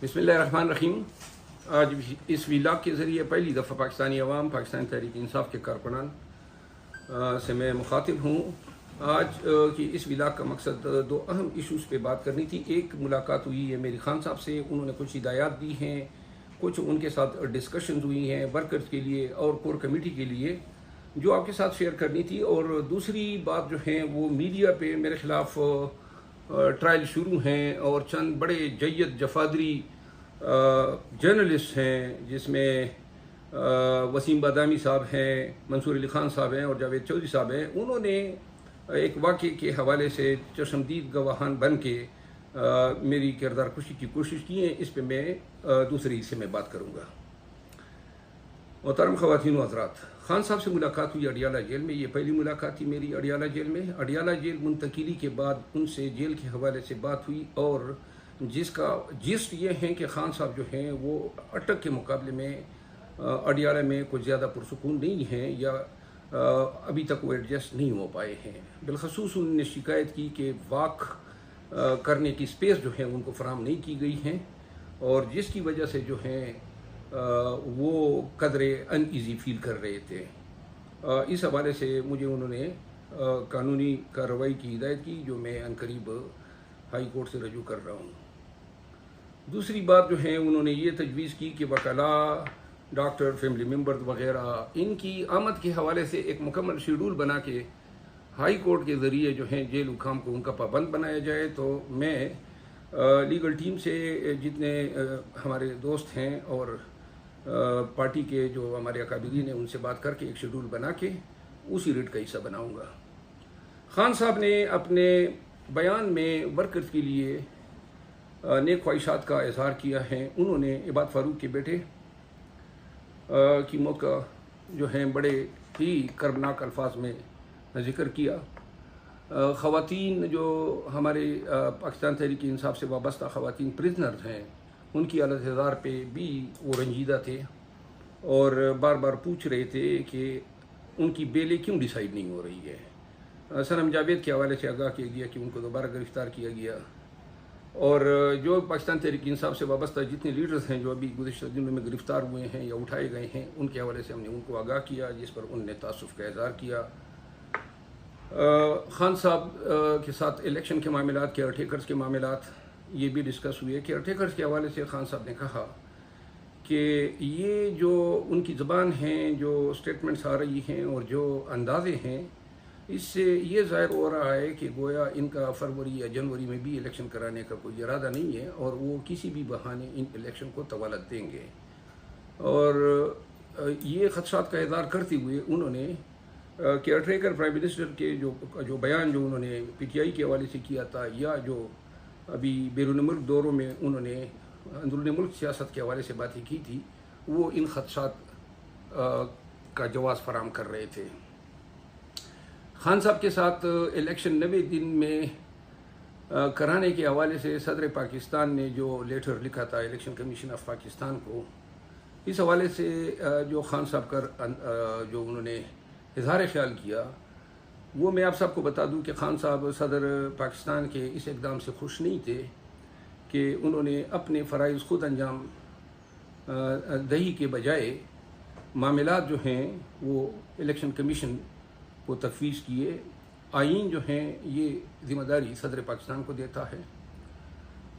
बिस्मिल्लाहिर्रहमानिर्रहीम। आज इस व्लॉग के ज़रिए पहली दफ़ा पाकिस्तानी अवाम पाकिस्तान तहरीक इंसाफ के कारकुनान से मैं मुखातिब हूँ। आज की इस व्लॉग का मकसद दो अहम इशूज़ पे बात करनी थी। एक मुलाकात हुई है मेरी खान साहब से, उन्होंने कुछ हिदायत दी हैं, कुछ उनके साथ डिस्कशन हुई हैं वर्कर्स के लिए और कोर कमेटी के लिए, जो आपके साथ शेयर करनी थी। और दूसरी बात जो है वो मीडिया पे मेरे ख़िलाफ़ ट्रायल शुरू हैं और चंद बड़े जय्यद जफादरी जर्नलिस्ट हैं, जिसमें वसीम बादामी साहब हैं, मंसूर अली ख़ान साहब हैं और जावेद चौधरी साहब हैं। उन्होंने एक वाक़े के हवाले से चशमदीद गवाहान बन के मेरी किरदार कुशी की कोशिश की है। इस पर मैं दूसरे हिस्से में बात करूँगा। मोहतरम ख़वातीन व हज़रात, खान साहब से मुलाकात हुई अडियाला जेल में। ये पहली मुलाकात थी मेरी अडियाला जेल में। अडियाला जेल मुंतकिली के बाद उनसे जेल के हवाले से बात हुई और जिसका जिस्ट ये है कि खान साहब जो हैं वो अटक के मुकाबले में अडियाला में कुछ ज़्यादा पुरसुकून नहीं हैं या अभी तक वो एडजस्ट नहीं हो पाए हैं। बिलखसूस उन्होंने शिकायत की कि वाक करने की स्पेस जो है उनको फराहम नहीं की गई हैं और जिसकी वजह से जो है वो कदरे अनईज़ी फील कर रहे थे। इस हवाले से मुझे उन्होंने कानूनी कार्रवाई की हिदायत की, जो मैं अनकरीब हाई कोर्ट से रजू कर रहा हूँ। दूसरी बात जो है उन्होंने ये तजवीज़ की कि वकला, डॉक्टर, फैमिली मेम्बर वगैरह इनकी आमद के हवाले से एक मुकम्मल शेड्यूल बना के हाई कोर्ट के ज़रिए जो है जेल हुकाम को उनका पाबंद बनाया जाए। तो मैं लीगल टीम से जितने हमारे दोस्त हैं और पार्टी के जो हमारे अकाबिरीन हैं उनसे बात करके एक शेड्यूल बना के उसी रेट का हिस्सा बनाऊंगा। खान साहब ने अपने बयान में वर्कर्स के लिए नेक ख्वाहिशात का इजहार किया है। उन्होंने इबाद फारूक के बेटे की मौत का जो है बड़े ही कर्मनाक अल्फाज में जिक्र किया। ख़वातीन जो हमारे पाकिस्तान तहरीक इंसाफ से वाबस्ता ख़वातीन प्रिजनर्स हैं उनकी हालत हज़ार पे भी वो रंजीदा थे और बार बार पूछ रहे थे कि उनकी बेलें क्यों डिसाइड नहीं हो रही है। सनम जावेद के हवाले से आगाह किया गया कि उनको दोबारा गिरफ़्तार किया गया और जो पाकिस्तान तहरीक इंसाफ से वाबस्ता जितने लीडर्स हैं जो अभी गुज़िश्ता दिनों में गिरफ़्तार हुए हैं या उठाए गए हैं उनके हवाले से हमने उनको आगाह किया, जिस पर उनने तासुफ़ का इज़हार किया। खान साहब के साथ इलेक्शन के मामलात, केयर टेकर्स के मामलात ये भी डिस्कस हुए। केयर टेकर्स के हवाले से खान साहब ने कहा कि ये जो उनकी ज़बान हैं, जो स्टेटमेंट्स आ रही हैं और जो अंदाज़े हैं, इससे ये ज़ाहिर हो रहा है कि गोया इनका फरवरी या जनवरी में भी इलेक्शन कराने का कोई इरादा नहीं है और वो किसी भी बहाने इन इलेक्शन को तवालत देंगे। और ये ख़दशात का इज़हार करते हुए उन्होंने केयर टेकर प्राइम मिनिस्टर के जो बयान जो उन्होंने PTI के हवाले से किया था या जो अभी बैरून मुल्क दौरों में उन्होंने अंदरूनी मुल्क सियासत के हवाले से बातें की थी, वो इन ख़दशात का जवाज़ फराहम कर रहे थे। खान साहब के साथ इलेक्शन 90 दिन में कराने के हवाले से सदर पाकिस्तान ने जो लेटर लिखा था इलेक्शन कमीशन ऑफ पाकिस्तान को, इस हवाले से जो खान साहब का जो उन्होंने इज़हार ख्याल किया वो मैं आप सबको बता दूं कि खान साहब सदर पाकिस्तान के इस इक़दाम से खुश नहीं थे कि उन्होंने अपने फ़राइज़ ख़ुद अंजाम दही के बजाय मामलात जो हैं वो इलेक्शन कमीशन को तफवीज़ किए। आईन जो हैं ये ज़िम्मेदारी सदर पाकिस्तान को देता है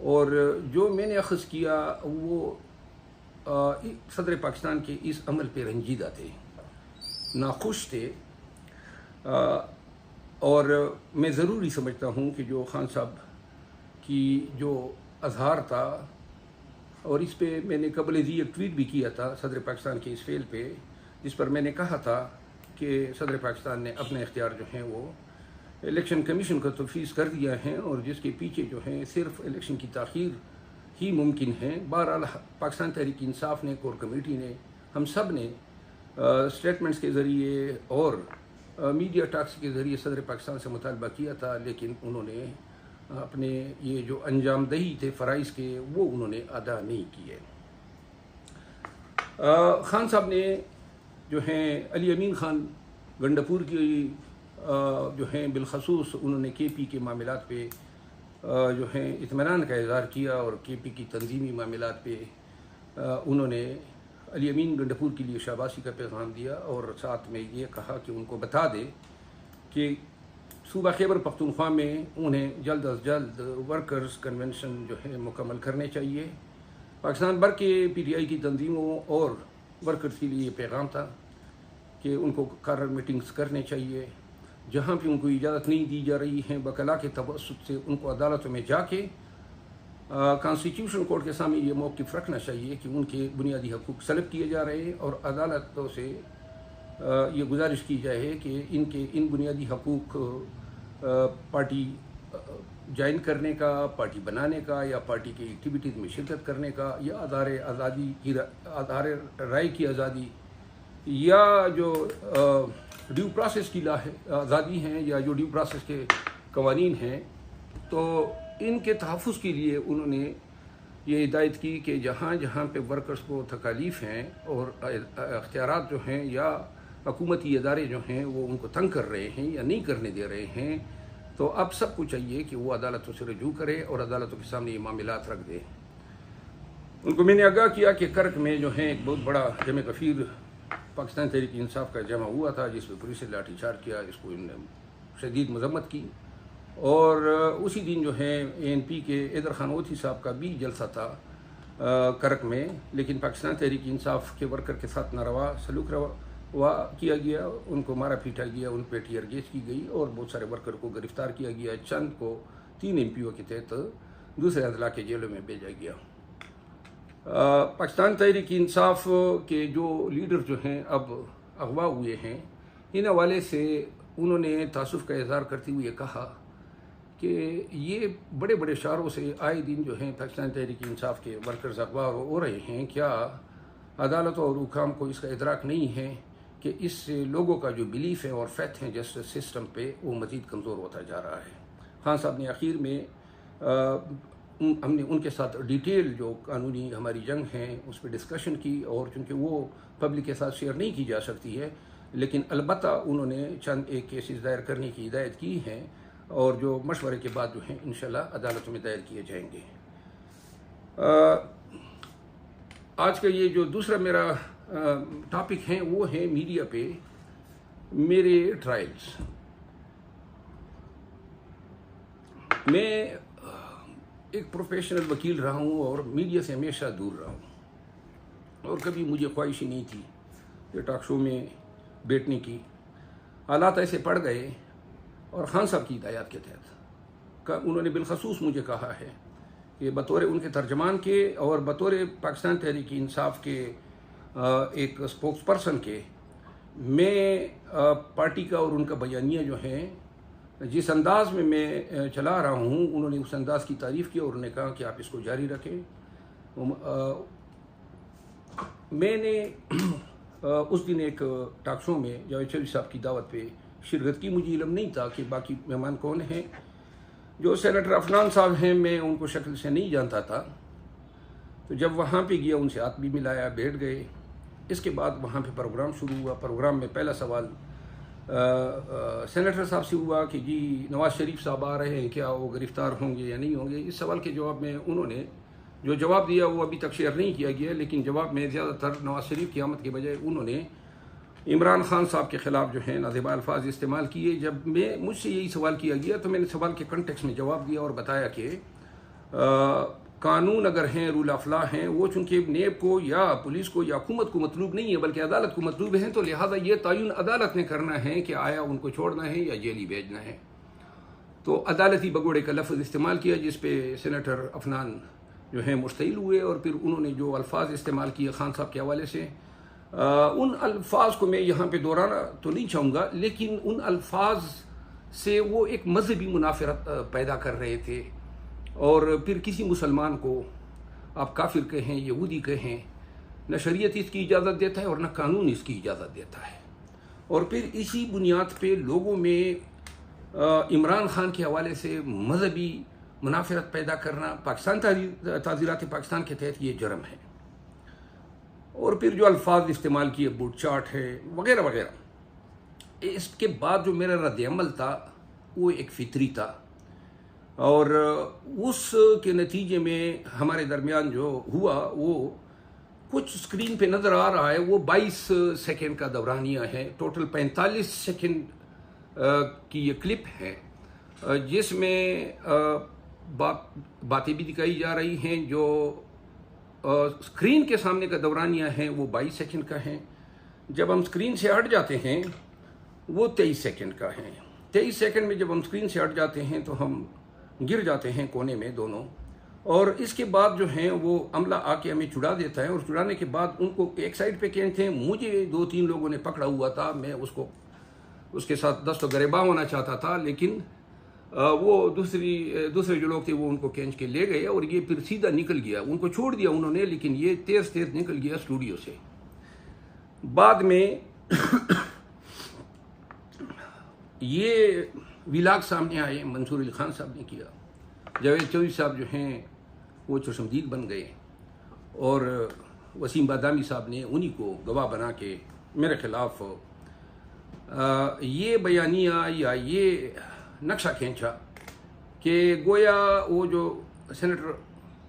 और जो मैंने अख़ज़ किया वो सदर पाकिस्तान के इस अमल पे रंजीदा थे, नाखुश थे। और मैं ज़रूरी समझता हूँ कि जो खान साहब की जो अजहार था, और इस पे मैंने कबल ज़ी एक ट्वीट भी किया था सदर पाकिस्तान के इस फेल पे, जिस पर मैंने कहा था कि सदर पाकिस्तान ने अपने इख्तियार जो हैं वो इलेक्शन कमीशन को तफवीज़ कर दिया है और जिसके पीछे जो है सिर्फ इलेक्शन की ताख़ीर ही मुमकिन है। बहरहाल पाकिस्तान तहरीक इंसाफ ने, कोर कमेटी ने, हम सब ने स्टेटमेंट्स के ज़रिए और मीडिया टॉक्स के ज़रिए सदर पाकिस्तान से मुतालबा किया था, लेकिन उन्होंने अपने ये जो अंजाम दही थे फ़राइज़ के वो उन्होंने अदा नहीं किए। खान साहब ने जो हैं अली अमीन ख़ान गंडापुर की जो हैं बिलखसूस उन्होंने KP के मामलात पे जो है इत्मीनान का इज़हार किया और KP की तंजीमी मामलात पे उन्होंने अली अमीन गंडपुर के लिए शाबाशी का पैगाम दिया और साथ में ये कहा कि उनको बता दें कि सूबा खैबर पख्तूनख्वा में उन्हें जल्द अज जल्द वर्कर्स कन्वेंशन जो है मुकम्मल करने चाहिए। पाकिस्तान भर के PTI की तंजीमों और वर्कर्स के लिए पैगाम था कि उनको कारर मीटिंग्स करने चाहिए। जहाँ भी उनको इजाज़त नहीं दी जा रही है वकला के तवस्सुत से उनको अदालतों में जाके कॉन्स्टिट्यूशन कोर्ट के सामने ये मौक़िफ़ रखना चाहिए कि उनके बुनियादी हकूक़ सलब किए जा रहे हैं और अदालतों से ये गुजारिश की जाए कि इनके इन बुनियादी हकूक़ पार्टी ज्वाइन करने का, पार्टी बनाने का या पार्टी की एक्टिविटीज़ में शिरकत करने का या आधार राय की आज़ादी या जो ड्यू प्रोसेस की आज़ादी हैं या जो ड्यू प्रोसेस के कवानीन हैं, तो इनके तहफ़्फ़ुज़ के लिए उन्होंने ये हिदायत की कि जहाँ जहाँ पे वर्कर्स को तकालीफ़ हैं और अख्तियारात जो हैं या हुकूमती इदारे जो हैं वो उनको तंग कर रहे हैं या नहीं करने दे रहे हैं, तो अब सबको चाहिए कि वो अदालतों से रजू करे और अदालतों के सामने ये मामलात रख दे। उनको मैंने आगाह किया कि कर्क में जो है एक बहुत बड़ा जमे गफ़ीर पाकिस्तान तहरीक इंसाफ का जमा हुआ था जिसमें पुलिस ने लाठीचार्ज किया, इसको इन्होंने शदीद मजम्मत की और उसी दिन जो है ANP के हैदर खान ओथी साहब का भी जलसा था कर्क में, लेकिन पाकिस्तान तहरीक इंसाफ के वर्कर के साथ नारवा सलूक रवा किया गया, उनको मारा पीटा गया, उन पर टीयर गैस की गई और बहुत सारे वर्कर को गिरफ्तार किया गया। चंद को 3 MPO के तहत दूसरे अदला के जेलों में भेजा गया। पाकिस्तान तहरीक इंसाफ के जो लीडर जो हैं अब अगवा हुए हैं, इन हवाले से उन्होंने तासुफ़ का इज़हार करते हुए कहा कि ये बड़े बड़े शारों से आए दिन जो हैं पाकिस्तान तहरीक इंसाफ के वर्कर्स अगवा हो रहे हैं। क्या अदालतों और हुकाम को इसका इदराक नहीं है कि इससे लोगों का जो बिलीफ है और फेथ है जस्टिस सिस्टम पे वो मज़ीद कमज़ोर होता जा रहा है। खान साहब ने आखिर में हमने उनके साथ डिटेल जो कानूनी हमारी जंग है उस पर डिस्कशन की और चूँकि वो पब्लिक के साथ शेयर नहीं की जा सकती है, लेकिन अलबत्ता उन्होंने चंद एक केसेस दायर करने की हिदायत की है और जो मशवरे के बाद जो हैं इंशाल्लाह अदालतों में दायर किए जाएंगे। आज का ये जो दूसरा मेरा टॉपिक है वो है मीडिया पे मेरे ट्रायल्स। मैं एक प्रोफेशनल वकील रहा हूँ और मीडिया से हमेशा दूर रहा हूँ और कभी मुझे ख्वाहिश ही नहीं थी कि टॉक शो में बैठने की। हालात ऐसे पड़ गए और खान साहब की हिदायत के तहत उन्होंने बिलखसूस मुझे कहा है कि बतौर उनके तर्जमान के और बतौर पाकिस्तान तहरीक इंसाफ के एक स्पोक्स पर्सन के, मैं पार्टी का और उनका बयानिया जो है जिस अंदाज में मैं चला रहा हूँ, उन्होंने उस अंदाज की तारीफ़ की और उन्होंने कहा कि आप इसको जारी रखें। मैंने उस दिन एक टॉक शो में जावेद चौधरी साहब की दावत पे शिरकत की। मुझे इल्म नहीं था कि बाकी मेहमान कौन हैं। जो सेनेटर अफनान साहब हैं मैं उनको शक्ल से नहीं जानता था, तो जब वहाँ पे गया उनसे हाथ भी मिलाया, बैठ गए। इसके बाद वहाँ पे प्रोग्राम शुरू हुआ। प्रोग्राम में पहला सवाल सेनेटर साहब से हुआ कि जी नवाज़ शरीफ साहब आ रहे हैं, क्या वो गिरफ़्तार होंगे या नहीं होंगे। इस सवाल के जवाब में उन्होंने जो जवाब दिया वो अभी तक शेयर नहीं किया गया, लेकिन जवाब में ज़्यादातर नवाज़ शरीफ की आमद के बजाय उन्होंने इमरान खान साहब के ख़िलाफ़ जो है नाज़िबा अल्फाज इस्तेमाल किए। जब मुझसे यही सवाल किया गया तो मैंने सवाल के कंटेक्स्ट में जवाब दिया और बताया कि कानून अगर हैं, रूल ऑफ लॉ हैं, वो चूँकि नेब को या पुलिस को या हुकूमत को मतलूब नहीं है बल्कि अदालत को मतलूब हैं, तो लिहाजा ये तयन अदालत ने करना है कि आया उनको छोड़ना है या जेल ही भेजना है। तो अदालती बगोड़े का लफ्ज़ इस्तेमाल किया जिस पे सेनेटर अफनान जो है मुश्तइल हुए और फिर उन्होंने जो अल्फाज इस्तेमाल किए खान साहब के हवाले से, उन अल्फाज को मैं यहाँ पे दोहराना तो नहीं चाहूँगा, लेकिन उन अल्फाज से वो एक मजहबी मुनाफरत पैदा कर रहे थे। और फिर किसी मुसलमान को आप काफिर कहें, यहूदी कहें, न शरीयत इसकी इजाज़त देता है और न कानून इसकी इजाज़त देता है। और फिर इसी बुनियाद पे लोगों में इमरान खान के हवाले से मजहबी मुनाफरत पैदा करना पाकिस्तान ताज़ीरात पाकिस्तान के तहत ये जुर्म है। और फिर जो अल्फाज इस्तेमाल किए, बूट चाट है वगैरह वगैरह। इसके बाद जो मेरा रद्द अमल था वो एक फितरी था। और उस के नतीजे में हमारे दरमियान जो हुआ वो कुछ स्क्रीन पे नज़र आ रहा है, वो 22 सेकेंड का दौरानिया है। टोटल 45 सेकेंड की ये क्लिप है, जिसमें बातें भी दिखाई जा रही हैं। जो स्क्रीन के सामने का दौरानिया है वो 22 सेकेंड का है। जब हम स्क्रीन से हट जाते हैं वो 23 सेकेंड का है। 23 सेकेंड में जब हम स्क्रीन से हट जाते हैं तो हम गिर जाते हैं कोने में दोनों, और इसके बाद जो है वो अमला आके हमें छुड़ा देता है। और छुड़ाने के बाद उनको एक साइड पे खींचते हैं। मुझे 2-3 लोगों ने पकड़ा हुआ था, मैं उसके साथ दस्त गिरफ्तार होना चाहता था, लेकिन वो दूसरे जो लोग थे वो उनको खींच के ले गए और ये फिर सीधा निकल गया। उनको छोड़ दिया उन्होंने, लेकिन ये तेज निकल गया स्टूडियो से। बाद में ये विलाग सामने आए, मंसूर अली खान साहब ने किया, जावेद चौधरी साहब जो हैं वो चशमदीद बन गए, और वसीम बादामी साहब ने उन्हीं को गवाह बना के मेरे खिलाफ ये बयानिया या ये नक्शा खींचा कि गोया वो जो सेनेटर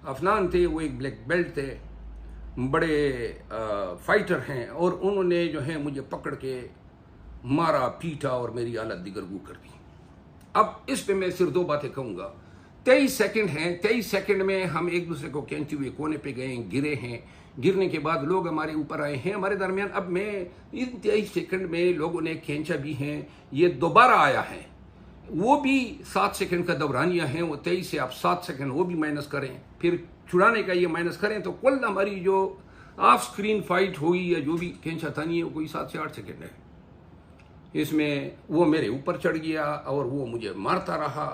अफनान थे वो एक ब्लैक बेल्ट थे, बड़े फाइटर हैं, और उन्होंने जो है मुझे पकड़ के मारा, पीटा और मेरी हालत दिगरगू कर दी। अब इस पे मैं सिर्फ 2 बातें कहूँगा। 23 सेकंड हैं, 23 सेकंड में हम एक दूसरे को खींचते हुए कोने पे गए, गिरे हैं। गिरने के बाद लोग हमारे ऊपर आए हैं, हमारे दरमियान। अब मैं इन 23 सेकंड में लोगों ने खींचा भी हैं, ये दोबारा आया है, वो भी 7 सेकंड का दौरानिया है। वो 23 से आप 7 सेकंड वो भी माइनस करें, फिर छुड़ाने का ये माइनस करें, तो कुल हमारी जो ऑफ स्क्रीन फाइट हुई या जो भी खींचा था नहीं है, वो कोई 7 से 8 सेकंड है। इसमें वो मेरे ऊपर चढ़ गया और वो मुझे मारता रहा।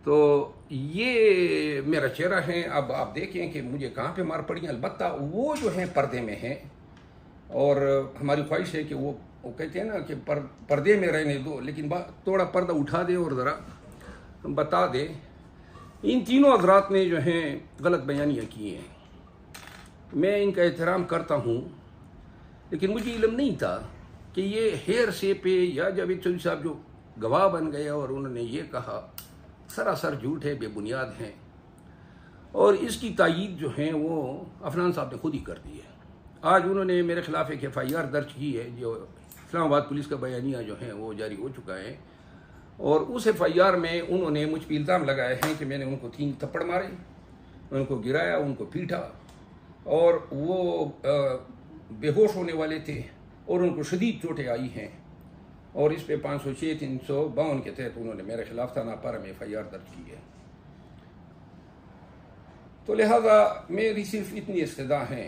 तो ये मेरा चेहरा है। अब आप देखें कि मुझे कहाँ पे मार पड़ी। अलबत्ता वो जो है पर्दे में है, और हमारी ख्वाहिश है कि वो कहते हैं ना कि पर्दे में रहने दो, लेकिन थोड़ा पर्दा उठा दे और ज़रा बता दे। इन तीनों हजरात ने जो हैं गलत बयानियाँ की हैं, मैं इनका एहतराम करता हूँ, लेकिन मुझे इल्म नहीं था कि ये हेयर से पे या जावेद चौधरी साहब जो गवाह बन गए और उन्होंने ये कहा, सरासर झूठ है, बेबुनियाद हैं, और इसकी तायीद जो है वो अफनान साहब ने खुद ही कर दी है। आज उन्होंने मेरे खिलाफ एक FIR दर्ज की है, जो इस्लामाबाद पुलिस का बयानिया जो है वो जारी हो चुका है, और उस FIR में उन्होंने मुझ पर इल्ज़ाम लगाए हैं कि मैंने उनको 3 थप्पड़ मारे, उनको गिराया, उनको पीटा, और वो बेहोश होने वाले थे और उनको शदीद चोटें आई हैं, और इस पे 506 352 के तहत उन्होंने मेरे खिलाफ थाना पारा में FIR दर्ज की है। तो लिहाजा मेरी सिर्फ इतनी इस्तदा है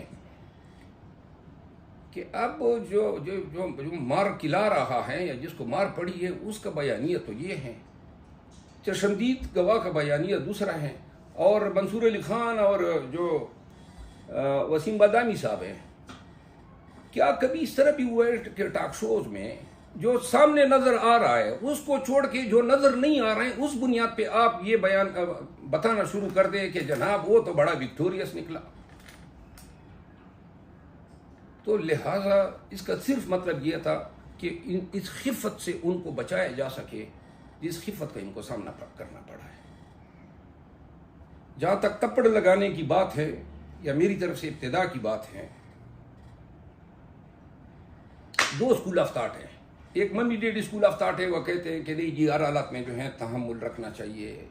कि अब जो जो जो जो मार किला रहा है या जिसको मार पड़ी है उसका बयानिया तो ये है, चशमदीद गवाह का बयानिया दूसरा है, और मंसूर अली खान और जो वसीम बादामी साहब हैं, क्या कभी इस तरह भी हुआ है कि टॉक शोज में जो सामने नजर आ रहा है उसको छोड़ के जो नजर नहीं आ रहे हैं उस बुनियाद पे आप ये बयान बताना शुरू कर दें कि जनाब वो तो बड़ा विक्टोरियस निकला? तो लिहाजा इसका सिर्फ मतलब यह था कि इस खिफत से उनको बचाया जा सके जिस खिफत का इनको सामना करना पड़ा है। जहां तक थप्पड़ लगाने की बात है या मेरी तरफ से इब्तिदा की बात है, 2 स्कूल ऑफ थॉट है। एक mummy daddy school of thought है, वो कहते हैं कि नहीं जी हर हालत में जो है तहम्मुल रखना चाहिए,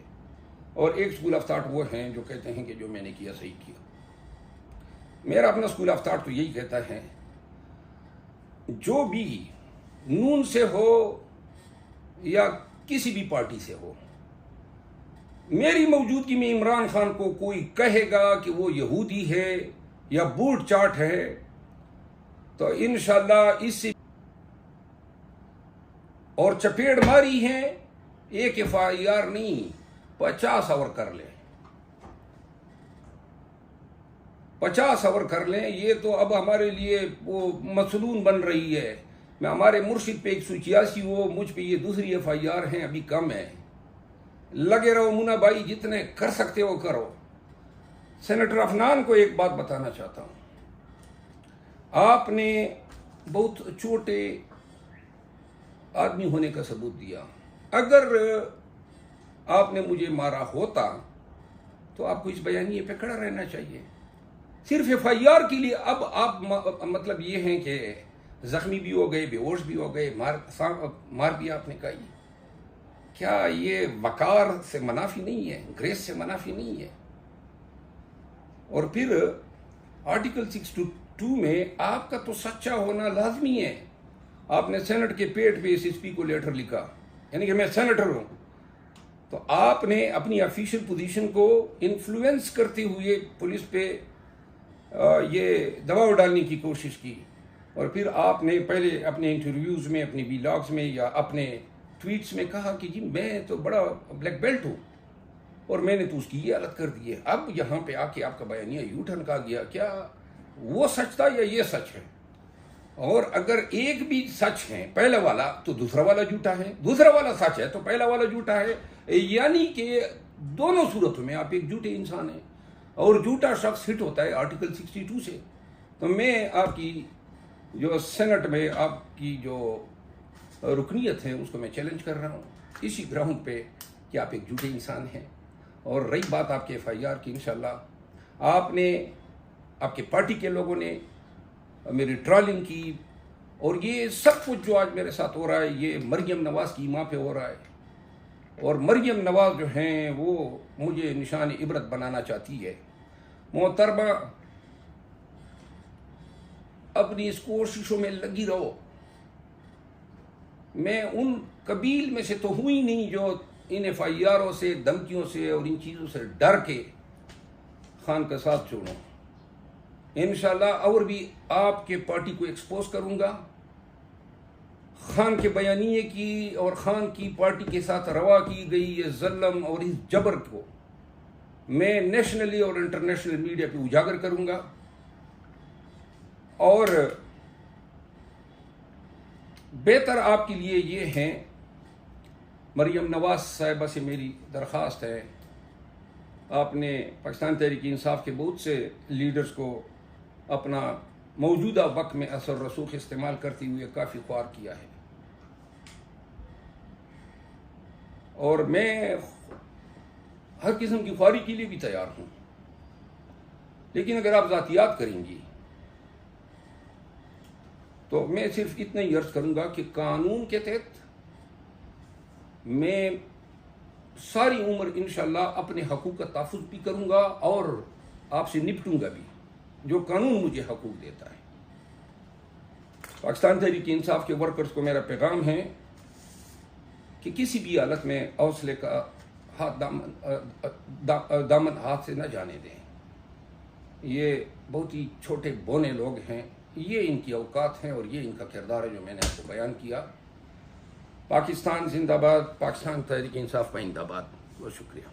और एक स्कूल ऑफ थॉट वो हैं जो कहते हैं कि जो मैंने किया सही किया। मेरा अपना स्कूल ऑफ थॉट तो यही कहता है, जो भी नून से हो या किसी भी पार्टी से हो, मेरी मौजूदगी में इमरान खान को कोई कहेगा कि वो यहूदी है या बूट चाट है, तो इंशाल्लाह इससे और चपेट मारी है, एक FIR नहीं 50 और कर ले, 50 और कर लें। ये तो अब हमारे लिए वो मसलून बन रही है। मैं हमारे मुर्शिद पे 186 हो, मुझ पे ये दूसरी FIR हैं, अभी कम है। लगे रहो मुन्ना भाई, जितने कर सकते हो करो। सेनेटर अफनान को एक बात बताना चाहता हूं, आपने बहुत छोटे आदमी होने का सबूत दिया। अगर आपने मुझे मारा होता तो आपको इस बयानिए पे खड़ा रहना चाहिए। सिर्फ FIR के लिए अब आप मतलब ये हैं कि जख्मी भी हो गए, बेहोश भी हो गए, मार भी आपने खाई। क्या ये वकार से मनाफी नहीं है, ग्रेस से मनाफी नहीं है? और फिर आर्टिकल 62 में आपका तो सच्चा होना लाजमी है। आपने सेनेट के पेट पे SSP को लेटर लिखा, यानी कि मैं सेनेटर हूं, तो आपने अपनी ऑफिशियल पोजीशन को इन्फ्लुएंस करते हुए पुलिस पे ये दबाव डालने की कोशिश की। और फिर आपने पहले अपने इंटरव्यूज़ में, अपने व्लॉग्स में या अपने ट्वीट्स में कहा कि जी मैं तो बड़ा ब्लैक बेल्ट हूँ और मैंने तो उसकी ये हालत कर दी है। अब यहाँ पे आके आपका बयानिया यू टर्न का गया। क्या वो सच था या ये सच है? और अगर एक भी सच है पहला वाला तो दूसरा वाला झूठा है, दूसरा वाला सच है तो पहला वाला झूठा है, यानी कि दोनों सूरतों में आप एक झूठे इंसान हैं। और झूठा शख्स हिट होता है आर्टिकल 62 से। तो मैं आपकी जो सेनेट में आपकी जो रुकनीत है उसको मैं चैलेंज कर रहा हूँ इसी ग्राउंड पे कि आप एक झूठे इंसान हैं। और रही बात आपके FIR की, इंशाल्लाह आपने, आपके पार्टी के लोगों ने मेरी ट्रॉलिंग की, और ये सब कुछ जो आज मेरे साथ हो रहा है ये मरियम नवाज की माँ पे हो रहा है। और मरियम नवाज जो हैं वो मुझे निशान इबरत बनाना चाहती है। मोहतरमा अपनी इस कोशिशों में लगी रहो। मैं उन कबील में से तो हूँ ही नहीं जो इन FIRों से, धमकियों से और इन चीज़ों से डर के खान का साथ छोड़ूं। इंशाल्लाह और भी आपके पार्टी को एक्सपोज करूंगा। खान के बयानिए की और खान की पार्टी के साथ रवा की गई ये जुल्म और इस जबर को मैं नेशनली और इंटरनेशनल मीडिया पे उजागर करूंगा। और बेहतर आपके लिए ये है, मरियम नवाज साहिबा से मेरी दरख्वास्त है, आपने पाकिस्तान तहरीक इंसाफ के बहुत से लीडर्स को अपना मौजूदा वक्त में असर रसूख इस्तेमाल करते हुए काफ़ी ख्वार किया है। और मैं हर किस्म की ख्वारी के लिए भी तैयार हूँ, लेकिन अगर आप ज़ातियात करेंगी तो मैं सिर्फ इतना ही अर्ज करूँगा कि कानून के तहत मैं सारी उम्र इंशाल्लाह अपने हकूक़ का तहफ़्फ़ुज़ भी करूँगा और आपसे निपटूंगा भी, जो कानून मुझे हकूक़ देता है। पाकिस्तान तहरीक इंसाफ के वर्कर्स को मेरा पैगाम है कि किसी भी हालत में हौसले का हाथ दामन हाथ से न जाने दें। ये बहुत ही छोटे बोने लोग हैं, ये इनकी औकात हैं और ये इनका किरदार है जो मैंने आपको बयान किया। पाकिस्तान जिंदाबाद, पाकिस्तान तहरीक इंसाफ जिंदाबाद। बहुत शुक्रिया।